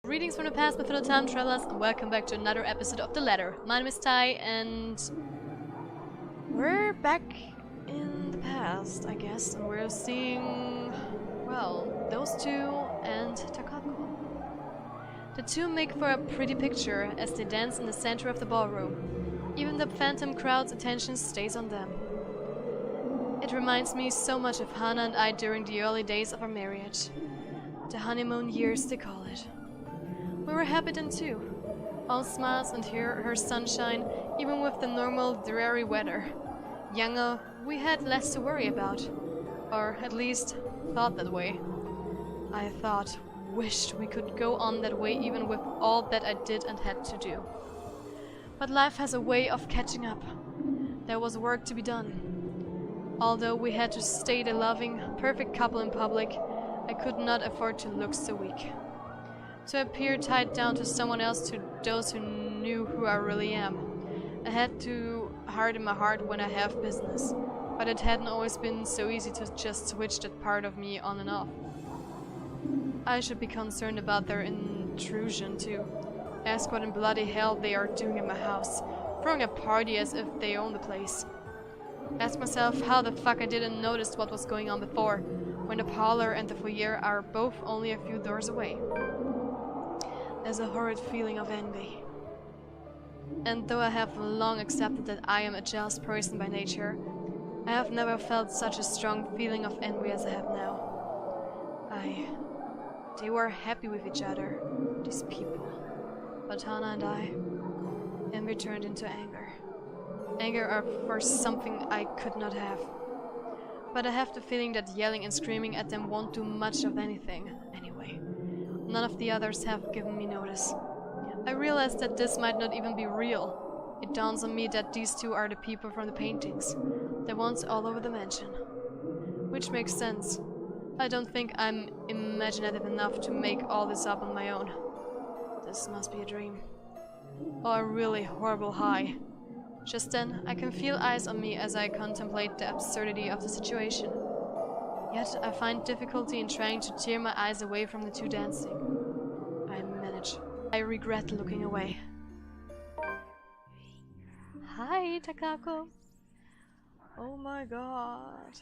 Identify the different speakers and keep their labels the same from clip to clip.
Speaker 1: Greetings from the past, my fellow time travelers, and welcome back to another episode of The Ladder. My name is Ty, and we're back in the past, I guess, and we're seeing, well, those two and Takako. The two make for a pretty picture as they dance in the center of the ballroom. Even the phantom crowd's attention stays on them. It reminds me so much of Hana and I during the early days of our marriage. The honeymoon years, they call it. We were happy then too. All smiles and her sunshine, even with the normal dreary weather. Younger, we had less to worry about. Or at least, thought that way. I wished we could go on that way even with all that I did and had to do. But life has a way of catching up. There was work to be done. Although we had to stay the loving, perfect couple in public, I could not afford to look so weak. To appear tied down to someone else, to those who knew who I really am. I had to harden my heart when I have business, but it hadn't always been so easy to just switch that part of me on and off. I should be concerned about their intrusion too. Ask what in bloody hell they are doing in my house, throwing a party as if they own the place. Ask myself how the fuck I didn't notice what was going on before, when the parlor and the foyer are both only a few doors away. There's a horrid feeling of envy. And though I have long accepted that I am a jealous person by nature, I have never felt such a strong feeling of envy as I have now. They were happy with each other, these people. But Hana and I, envy turned into anger. Anger for something I could not have. But I have the feeling that yelling and screaming at them won't do much of anything, anyway. None of the others have given me notice. I realize that this might not even be real. It dawns on me that these two are the people from the paintings, the ones all over the mansion. Which makes sense. I don't think I'm imaginative enough to make all this up on my own. This must be a dream. Or a really horrible high. Just then, I can feel eyes on me as I contemplate the absurdity of the situation. Yet, I find difficulty in trying to tear my eyes away from the two dancing. I manage. I regret looking away. Hi, Takako. Oh my god.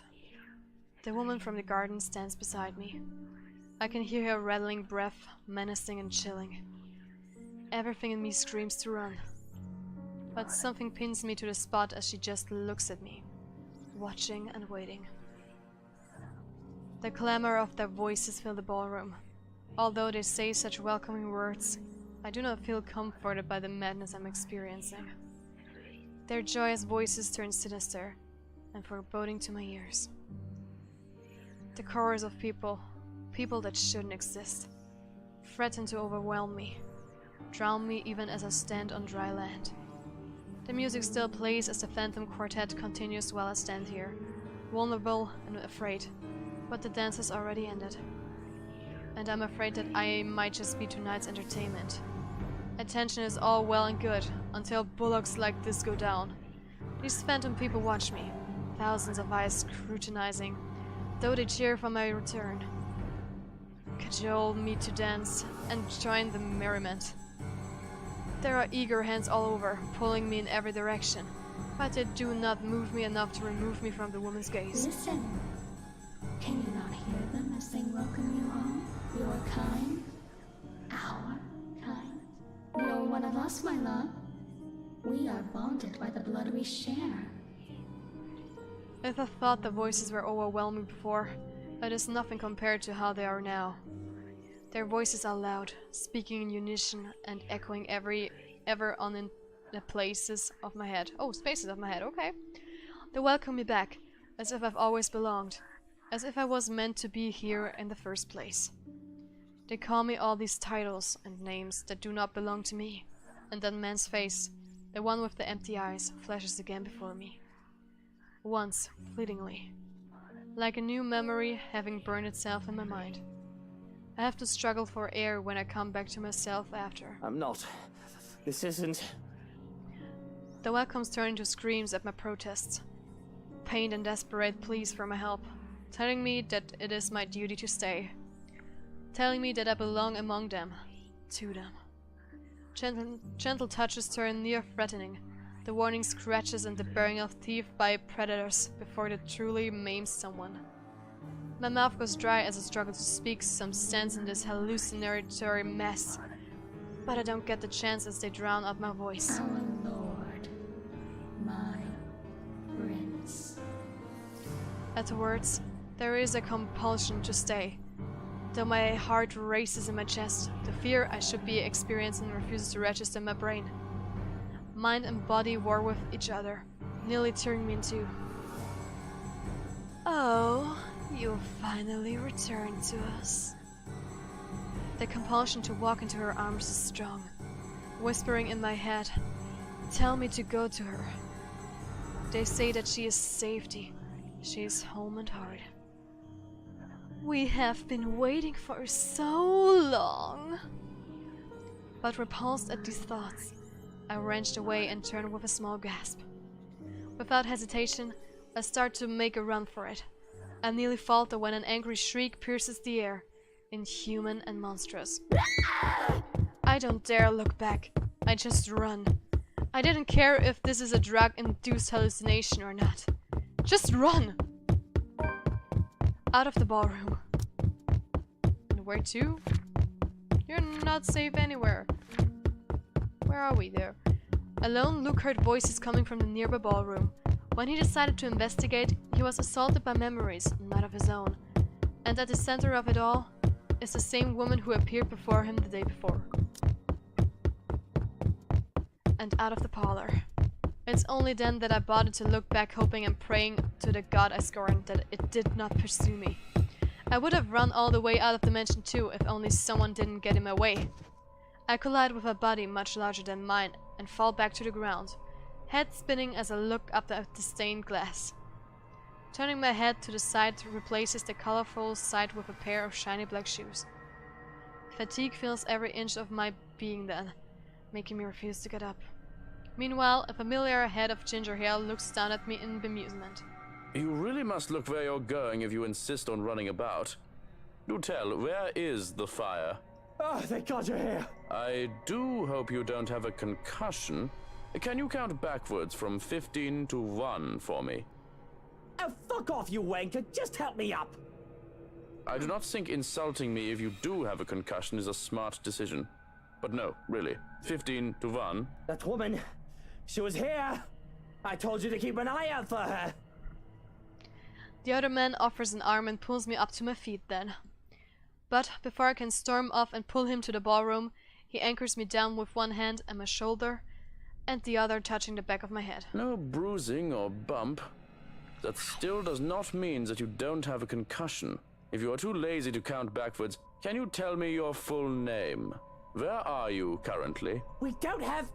Speaker 1: The woman from the garden stands beside me. I can hear her rattling breath, menacing and chilling. Everything in me screams to run. But something pins me to the spot as she just looks at me, watching and waiting. The clamor of their voices fill the ballroom. Although they say such welcoming words, I do not feel comforted by the madness I'm experiencing. Their joyous voices turn sinister and foreboding to my ears. The chorus of people that shouldn't exist, threaten to overwhelm me, drown me even as I stand on dry land. The music still plays as the Phantom Quartet continues while I stand here, vulnerable and afraid, but the dance has already ended. And I'm afraid that I might just be tonight's entertainment. Attention is all well and good, until bullocks like this go down. These phantom people watch me, thousands of eyes scrutinizing, though they cheer for my return. Cajole me to dance and join the merriment. There are eager hands all over, pulling me in every direction, but they do not move me enough to remove me from the woman's gaze.
Speaker 2: Listen. Can you not hear them as they welcome you home? Your kind, our kind. You're one of us, my love. We are bonded by the blood we share.
Speaker 1: If I thought the voices were overwhelming before, it is nothing compared to how they are now. Their voices are loud, speaking in unison and echoing ever on in the places of my head. Oh, spaces of my head, okay. They welcome me back, as if I've always belonged, as if I was meant to be here in the first place. They call me all these titles and names that do not belong to me, and that man's face, the one with the empty eyes, flashes again before me. Once, fleetingly, like a new memory having burned itself in my mind. I have to struggle for air when I come back to myself after.
Speaker 3: I'm not. This isn't...
Speaker 1: The welcomes turn into screams at my protests. Pained and desperate pleas for my help, telling me that it is my duty to stay. Telling me that I belong among them. to them. Gentle touches turn near threatening, the warning scratches and the bearing of teeth by predators before they truly maim someone. My mouth goes dry as I struggle to speak some sense in this hallucinatory mess, but I don't get the chance as they drown out my voice.
Speaker 2: Our lord, my prince.
Speaker 1: At the words, there is a compulsion to stay. Though my heart races in my chest, the fear I should be experiencing refuses to register in my brain. Mind and body war with each other, nearly tearing me in two. Oh, you finally returned to us. The compulsion to walk into her arms is strong, whispering in my head, tell me to go to her. They say that she is safety, she is home and heart. We have been waiting for so long. But repulsed at these thoughts, I wrenched away and turned with a small gasp. Without hesitation, I start to make a run for it. I nearly falter when an angry shriek pierces the air, inhuman and monstrous. I don't dare look back. I just run. I didn't care if this is a drug-induced hallucination or not. Just run! Out of the ballroom. And where to? You're not safe anywhere. Where are we there? A lone Luke heard voices coming from the nearby ballroom. When he decided to investigate, he was assaulted by memories, not of his own. And at the center of it all is the same woman who appeared before him the day before. And out of the parlor. It's only then that I bothered to look back, hoping and praying to the god I scorned that it did not pursue me. I would have run all the way out of the mansion too, if only someone didn't get in my way. I collide with a body much larger than mine and fall back to the ground, head spinning as I look up at the stained glass. Turning my head to the side replaces the colorful sight with a pair of shiny black shoes. Fatigue fills every inch of my being then, making me refuse to get up. Meanwhile, a familiar head of ginger hair looks down at me in bemusement.
Speaker 4: You really must look where you're going if you insist on running about. Do tell, where is the fire?
Speaker 3: Oh, thank God you're here.
Speaker 4: I do hope you don't have a concussion. Can you count backwards from 15 to 1 for me?
Speaker 3: Oh, fuck off, you wanker. Just help me up.
Speaker 4: I do not think insulting me if you do have a concussion is a smart decision. But no, really. 15 to 1.
Speaker 3: That woman, she was here. I told you to keep an eye out for her.
Speaker 1: The other man offers an arm and pulls me up to my feet then. But before I can storm off and pull him to the ballroom, he anchors me down with one hand and my shoulder, and the other touching the back of my head.
Speaker 4: No bruising or bump. That still does not mean that you don't have a concussion. If you are too lazy to count backwards, can you tell me your full name? Where are you currently?
Speaker 3: We don't have...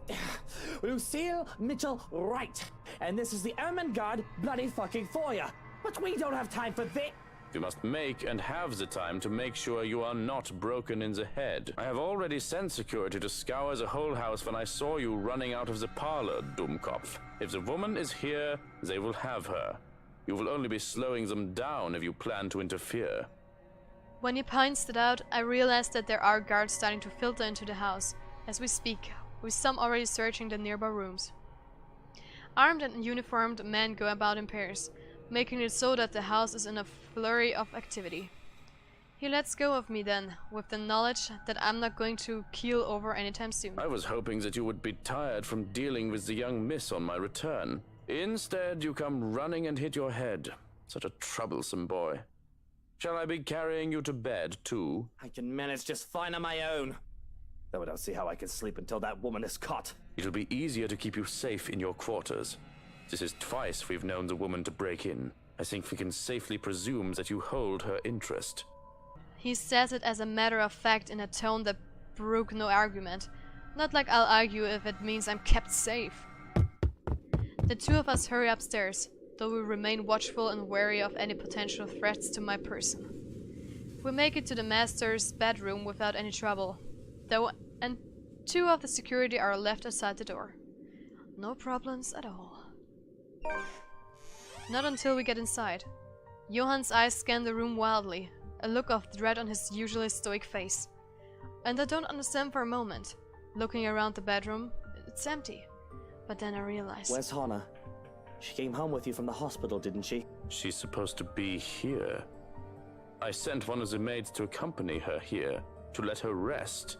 Speaker 3: Lucille Mitchell Wright. And this is the Ermengarde bloody fucking foyer. But we don't have time for this.
Speaker 4: You must make and have the time to make sure you are not broken in the head. I have already sent security to scour the whole house when I saw you running out of the parlor, Dummkopf. If the woman is here, they will have her. You will only be slowing them down if you plan to interfere.
Speaker 1: When he points it out, I realize that there are guards starting to filter into the house as we speak, with some already searching the nearby rooms. Armed and uniformed men go about in pairs, making it so that the house is in a flurry of activity. He lets go of me then, with the knowledge that I'm not going to keel over anytime soon.
Speaker 4: I was hoping that you would be tired from dealing with the young miss on my return. Instead, you come running and hit your head. Such a troublesome boy. Shall I be carrying you to bed, too?
Speaker 3: I can manage just fine on my own. Though I don't see how I can sleep until that woman is caught.
Speaker 4: It'll be easier to keep you safe in your quarters. This is twice we've known the woman to break in. I think we can safely presume that you hold her interest.
Speaker 1: He says it as a matter of fact in a tone that brook no argument. Not like I'll argue if it means I'm kept safe. The two of us hurry upstairs, though we remain watchful and wary of any potential threats to my person. We make it to the master's bedroom without any trouble, though, and two of the security are left outside the door. No problems at all. Not until we get inside. Johann's eyes scan the room wildly, a look of dread on his usually stoic face. And I don't understand for a moment. Looking around the bedroom, it's empty. But then I realized...
Speaker 3: Where's Hana? She came home with you from the hospital, didn't she?
Speaker 4: She's supposed to be here. I sent one of the maids to accompany her here, to let her rest.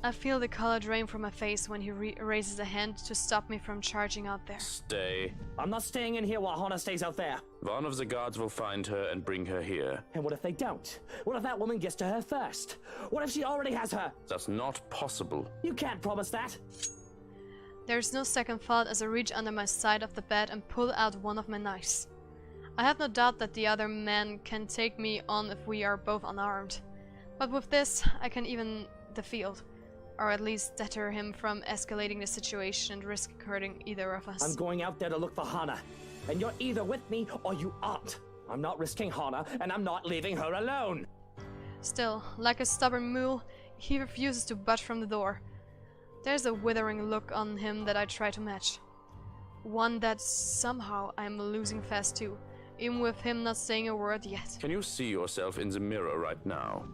Speaker 1: I feel the color drain from my face when he raises a hand to stop me from charging out there.
Speaker 4: Stay.
Speaker 3: I'm not staying in here while Hana stays out there.
Speaker 4: One of the guards will find her and bring her here.
Speaker 3: And what if they don't? What if that woman gets to her first? What if she already has her?
Speaker 4: That's not possible.
Speaker 3: You can't promise that.
Speaker 1: There's no second thought as I reach under my side of the bed and pull out one of my knives. I have no doubt that the other man can take me on if we are both unarmed. But with this, I can even the field. Or at least deter him from escalating the situation and risk hurting either of us.
Speaker 3: I'm going out there to look for Hana. And you're either with me or you aren't. I'm not risking Hana, and I'm not leaving her alone.
Speaker 1: Still, like a stubborn mule, he refuses to budge from the door. There's a withering look on him that I try to match. One that somehow I'm losing fast too, even with him not saying a word yet.
Speaker 4: Can you see yourself in the mirror right now?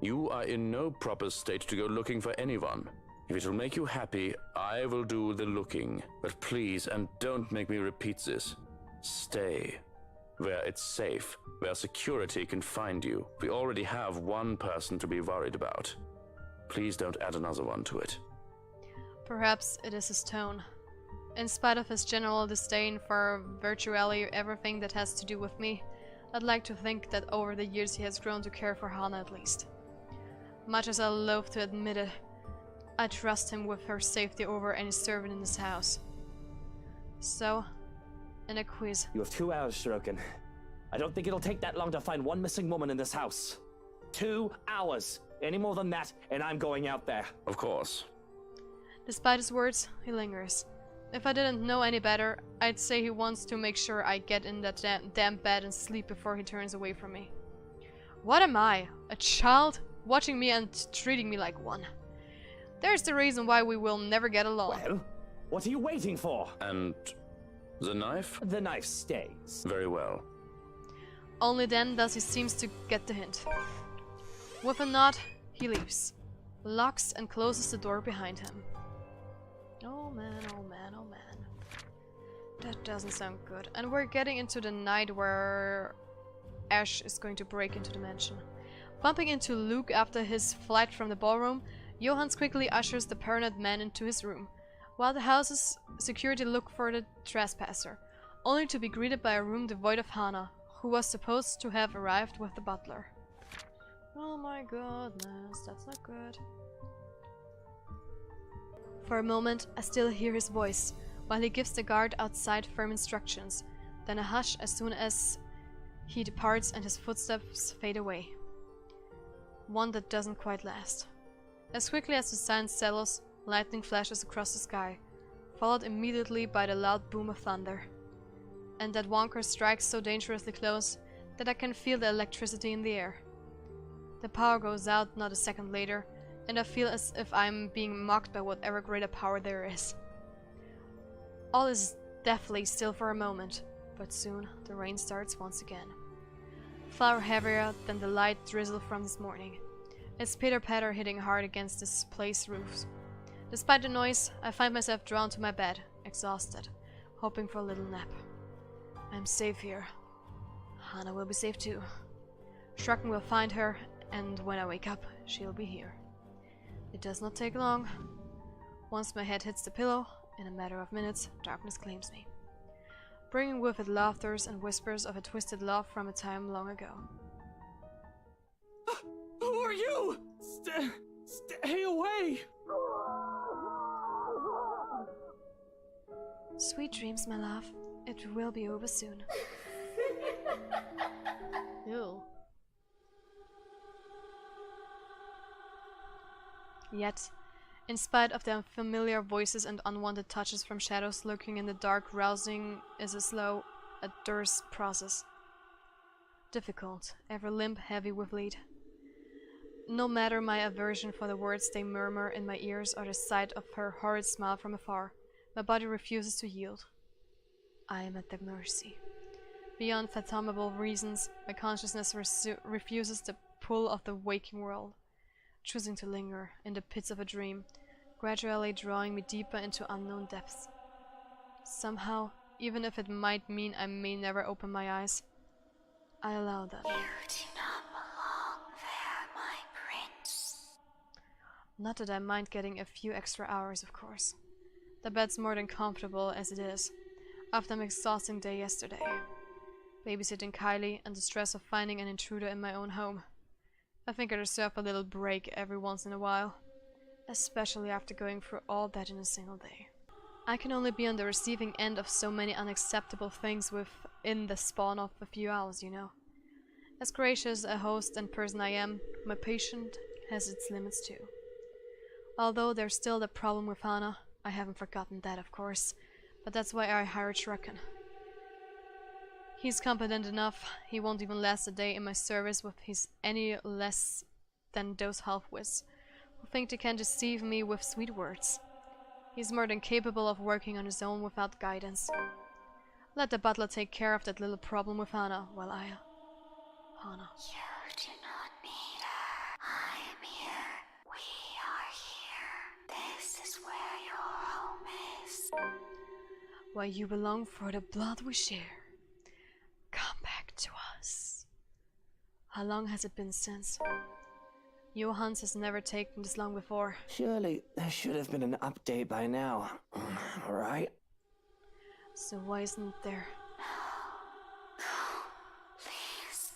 Speaker 4: You are in no proper state to go looking for anyone. If it will make you happy, I will do the looking. But please, and don't make me repeat this, stay where it's safe, where security can find you. We already have one person to be worried about. Please don't add another one to it.
Speaker 1: Perhaps it is his tone. In spite of his general disdain for virtually everything that has to do with me, I'd like to think that over the years he has grown to care for Hana at least. Much as I loathe to admit it, I trust him with her safety over any servant in this house. So, in a quiz.
Speaker 3: You have 2 hours, Shirokin. I don't think it'll take that long to find one missing woman in this house. 2 hours. Any more than that, and I'm going out there.
Speaker 4: Of course.
Speaker 1: Despite his words, he lingers. If I didn't know any better, I'd say he wants to make sure I get in that damn bed and sleep before he turns away from me. What am I? A child? Watching me and treating me like one. There's the reason why we will never get along.
Speaker 3: Well, what are you waiting for?
Speaker 4: And the knife?
Speaker 3: The knife stays.
Speaker 4: Very well.
Speaker 1: Only then does he seems to get the hint. With a nod, he leaves, locks and closes the door behind him. Oh man, oh man, oh man. That doesn't sound good. And we're getting into the night where Ash is going to break into the mansion. Bumping into Luke after his flight from the ballroom, Johannes quickly ushers the paranoid man into his room, while the house's security look for the trespasser, only to be greeted by a room devoid of Hana, who was supposed to have arrived with the butler. Oh my goodness, that's not good. For a moment, I still hear his voice, while he gives the guard outside firm instructions, then a hush as soon as he departs and his footsteps fade away. One that doesn't quite last. As quickly as the silence settles, lightning flashes across the sky, followed immediately by the loud boom of thunder. And that wonker strikes so dangerously close that I can feel the electricity in the air. The power goes out not a second later, and I feel as if I'm being mocked by whatever greater power there is. All is deathly still for a moment, but soon the rain starts once again. Far heavier than the light drizzle from this morning. Its pitter-patter hitting hard against this place roofs. Despite the noise, I find myself drawn to my bed, exhausted, hoping for a little nap. I'm safe here. Hana will be safe too. Shrugging will find her, and when I wake up, she'll be here. It does not take long. Once my head hits the pillow, in a matter of minutes, darkness claims me, bringing with it laughters and whispers of a twisted love from a time long ago.
Speaker 3: Who are you? Stay away!
Speaker 1: Sweet dreams, my love. It will be over soon. Ew. Yet, in spite of the unfamiliar voices and unwanted touches from shadows lurking in the dark, rousing is a slow, arduous process. Difficult, ever limp, heavy with lead. No matter my aversion for the words they murmur in my ears or the sight of her horrid smile from afar, my body refuses to yield. I am at their mercy. Beyond fathomable reasons, my consciousness refuses the pull of the waking world. choosing to linger in the pits of a dream, gradually drawing me deeper into unknown depths. Somehow, even if it might mean I may never open my eyes, I allow them.
Speaker 2: You do not belong there, my prince.
Speaker 1: Not that I mind getting a few extra hours, of course. The bed's more than comfortable as it is, after an exhausting day yesterday. Babysitting Kylie and the stress of finding an intruder in my own home. I think I deserve a little break every once in a while, especially after going through all that in a single day. I can only be on the receiving end of so many unacceptable things within the span of a few hours, you know. As gracious a host and person I am, my patience has its limits too. Although there's still the problem with Hana, I haven't forgotten that, of course, but that's why I hired Shrukin. He's competent enough, he won't even last a day in my service with his any less than those half-wits who think they can deceive me with sweet words. He's more than capable of working on his own without guidance. Let the butler take care of that little problem with Hana, while I... Hana.
Speaker 2: You do not need her. I am here. We are here. This is where your home is.
Speaker 1: Where you belong for the blood we share. Come back to us. How long has it been since? Johans has never taken this long before.
Speaker 3: Surely there should have been an update by now. Right?
Speaker 1: So why isn't there?
Speaker 2: Please.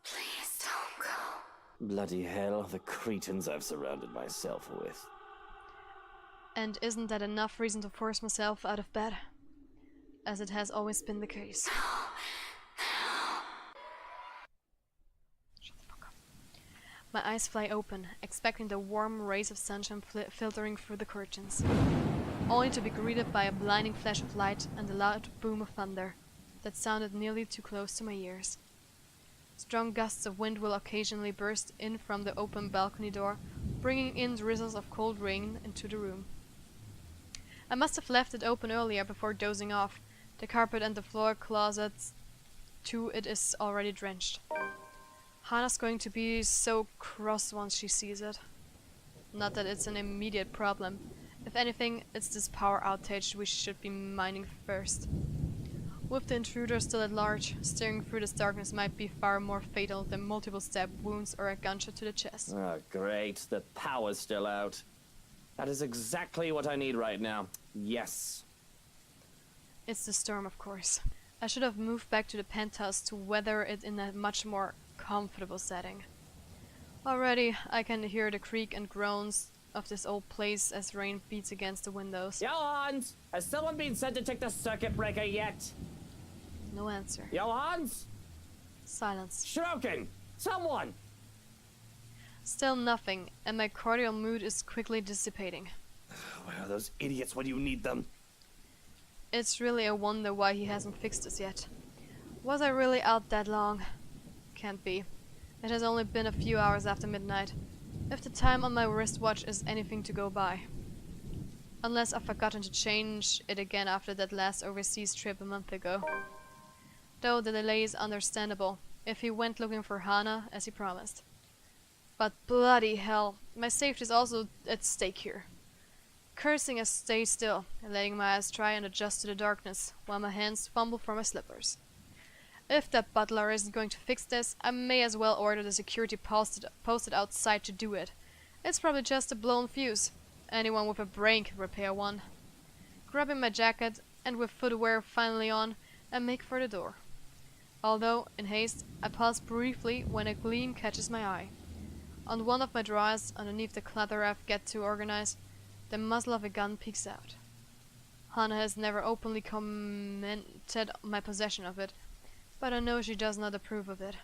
Speaker 2: Please don't go.
Speaker 3: Bloody hell, the cretins I've surrounded myself with.
Speaker 1: And isn't that enough reason to force myself out of bed? As it has always been the case. Shut the fuck up. My eyes fly open, expecting the warm rays of sunshine filtering through the curtains, only to be greeted by a blinding flash of light and a loud boom of thunder that sounded nearly too close to my ears. Strong gusts of wind will occasionally burst in from the open balcony door, bringing in drizzles of cold rain into the room. I must have left it open earlier before dozing off. The carpet and the floor closets, too, it is already drenched. Hana's going to be so cross once she sees it. Not that it's an immediate problem. If anything, it's this power outage we should be minding first. With the intruder still at large, steering through this darkness might be far more fatal than multiple stab wounds or a gunshot to the chest.
Speaker 3: Oh, great. The power's still out. That is exactly what I need right now. Yes.
Speaker 1: It's the storm, of course. I should have moved back to the penthouse to weather it in a much more comfortable setting. Already, I can hear the creak and groans of this old place as rain beats against the windows.
Speaker 3: Johans! Has someone been sent to take the circuit breaker yet?
Speaker 1: No answer.
Speaker 3: Johans?
Speaker 1: Silence.
Speaker 3: Shrokin! Someone!
Speaker 1: Still nothing, and my cordial mood is quickly dissipating.
Speaker 3: Where are those idiots when you need them?
Speaker 1: It's really a wonder why he hasn't fixed us yet. Was I really out that long? Can't be. It has only been a few hours after midnight, if the time on my wristwatch is anything to go by. Unless I've forgotten to change it again after that last overseas trip a month ago. Though the delay is understandable, if he went looking for Hana, as he promised. But bloody hell, my safety is also at stake here. Cursing, I stay still, and letting my eyes try and adjust to the darkness, while my hands fumble for my slippers. If that butler isn't going to fix this, I may as well order the security posted outside to do it. It's probably just a blown fuse. Anyone with a brain can repair one. Grabbing my jacket, and with footwear finally on, I make for the door. Although, in haste, I pause briefly when a gleam catches my eye. On one of my drawers, underneath the clutter I've got to organize, the muzzle of a gun peeks out. Hana has never openly commented on my possession of it, but I know she does not approve of it,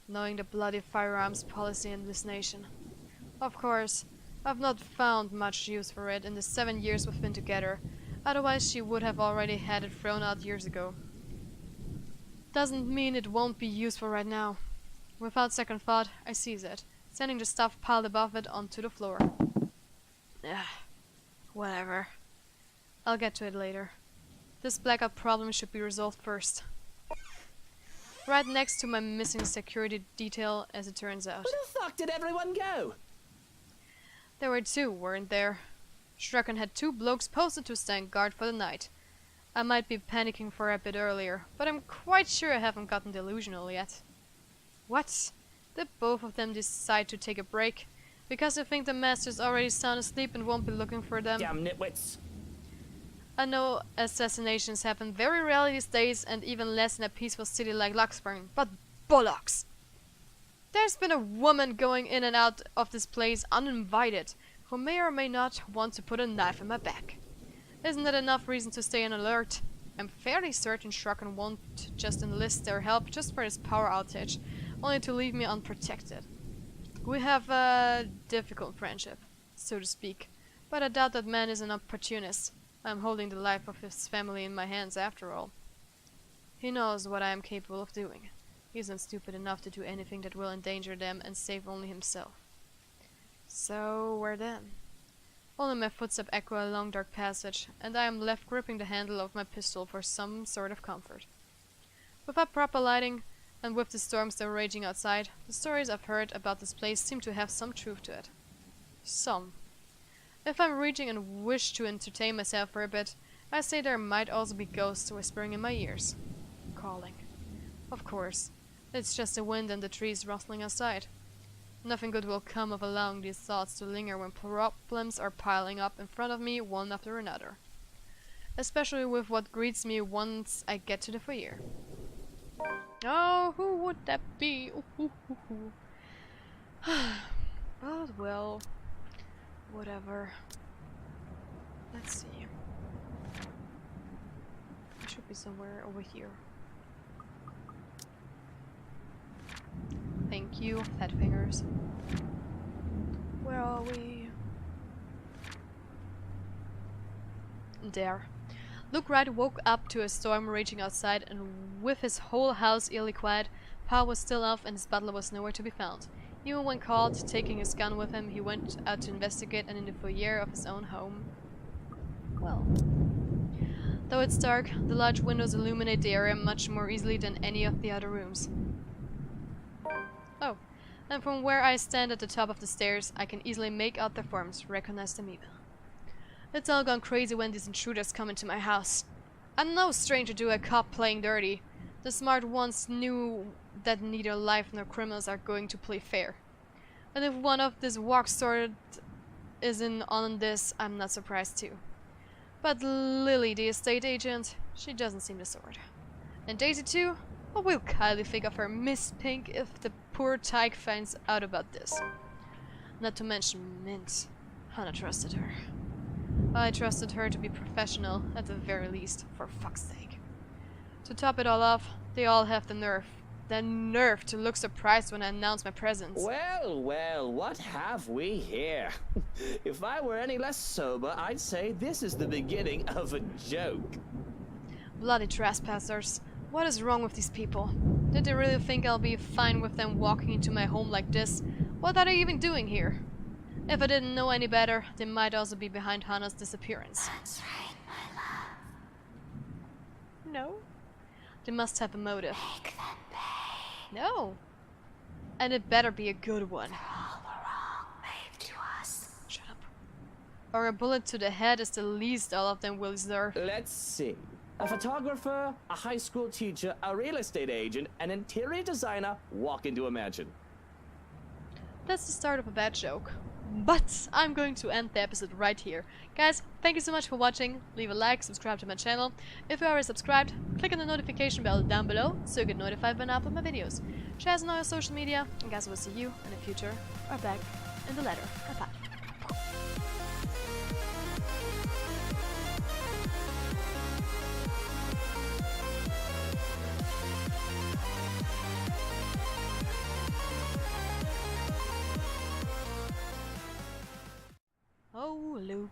Speaker 1: knowing the bloody firearms policy in this nation. Of course, I've not found much use for it in the 7 years we've been together, otherwise she would have already had it thrown out years ago. Doesn't mean it won't be useful right now. Without second thought, I seize it, sending the stuff piled above it onto the floor. Whatever. I'll get to it later. This blackout problem should be resolved first. Right next to my missing security detail, as it turns out.
Speaker 3: Where the fuck did everyone go?
Speaker 1: There were two, weren't there? Strachan had two blokes posted to stand guard for the night. I might be panicking for a bit earlier, but I'm quite sure I haven't gotten delusional yet. What? Did both of them decide to take a break? Because they think the master's already sound asleep and won't be looking for them?
Speaker 3: Damn nitwits.
Speaker 1: I know assassinations happen very rarely these days, and even less in a peaceful city like Luxburn, but bollocks! There's been a woman going in and out of this place uninvited, who may or may not want to put a knife in my back. Isn't that enough reason to stay on alert? I'm fairly certain Strachan won't just enlist their help just for this power outage, only to leave me unprotected. We have a difficult friendship, so to speak, but I doubt that man is an opportunist. I'm holding the life of his family in my hands after all. He knows what I am capable of doing. He isn't stupid enough to do anything that will endanger them and save only himself. So, where then? Only my footsteps echo a long dark passage, and I am left gripping the handle of my pistol for some sort of comfort. Without proper lighting, and with the storm still raging outside, the stories I've heard about this place seem to have some truth to it. Some. If I'm reaching and wish to entertain myself for a bit, I say there might also be ghosts whispering in my ears. Calling. Of course. It's just the wind and the trees rustling outside. Nothing good will come of allowing these thoughts to linger when problems are piling up in front of me one after another. Especially with what greets me once I get to the foyer. Oh, who would that be? Ooh, ooh, ooh, ooh. But well, whatever. Let's see. It should be somewhere over here. Thank you, fat fingers. Where are we? There. Luke Wright woke up to a storm raging outside, and with his whole house eerily quiet, power was still off and his butler was nowhere to be found. Even when called, taking his gun with him, he went out to investigate, and in the foyer of his own home, well. Though it's dark, the large windows illuminate the area much more easily than any of the other rooms. Oh, and from where I stand at the top of the stairs, I can easily make out their forms, recognize them even. It's all gone crazy when these intruders come into my house. I'm no stranger to a cop playing dirty. The smart ones knew that neither life nor criminals are going to play fair. And if one of this walk sort is in on this, I'm not surprised too. But Lily, the estate agent, she doesn't seem the sort. And Daisy too? What will Kylie think of her Miss Pink if the poor tyke finds out about this? Not to mention Mint. Hannah trusted her. I trusted her to be professional, at the very least, for fuck's sake. To top it all off, they all have the nerve to look surprised when I announce my presence.
Speaker 3: Well, well, what have we here? If I were any less sober, I'd say this is the beginning of a joke.
Speaker 1: Bloody trespassers. What is wrong with these people? Did they really think I'll be fine with them walking into my home like this? What are they even doing here? If I didn't know any better, they might also be behind Hannah's disappearance.
Speaker 2: That's right, my love.
Speaker 1: No? They must have a motive.
Speaker 2: Make them pay
Speaker 1: No. And it better be a good one.
Speaker 2: for all the wrong made to us.
Speaker 1: Shut up. Or a bullet to the head is the least all of them will deserve.
Speaker 3: Let's see. A photographer, a high school teacher, a real estate agent, an interior designer walk into a mansion.
Speaker 1: That's the start of a bad joke. But I'm going to end the episode right here. Guys, thank you so much for watching. Leave a like, subscribe to my channel. If you already subscribed, click on the notification bell down below so you get notified when I upload my videos. Share us on all your social media, and guys, we'll see you in the future or back in the letter. Bye-bye. Oh, Luke.